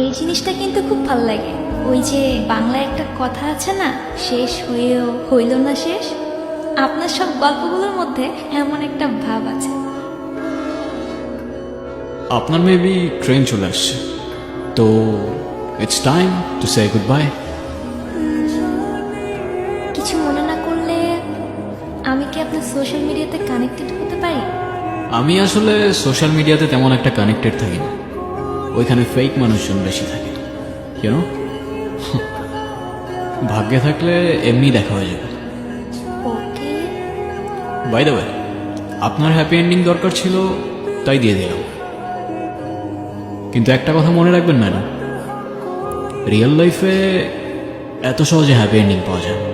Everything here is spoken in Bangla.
এই জিনিসটা কিন্তু খুব ভালো লাগে। ওই যে বাংলায় একটা কথা আছে না, শেষ হয়েও হইল না শেষ। আপনার সব গল্পগুলোর মধ্যে এমন একটা ভাব আছে। আপনার মেবি ট্রেন চলে আসছে, তো it's time to say good bye. কিছু মনে না করলে আমি কি আপনার সোশ্যাল মিডিয়াতে কানেক্টেড হতে পারি? আমি আসলে সোশ্যাল মিডিয়াতে তেমন একটা কানেক্টেড থাকি না, ওইখানে ফেক মানুষজন বেশি থাকে, ইউনো। ভাগ্যে থাকলে এমনি দেখা হয়ে যাবে। ওকে। বাই দ্য ওয়ে, আপনার হ্যাপি এন্ডিং দরকার ছিল তাই দিয়ে দিলাম, কিন্তু একটা কথা মনে রাখবেন ম্যাডাম, রিয়েল লাইফে এত সহজে হ্যাপি এন্ডিং পাওয়া যায় না।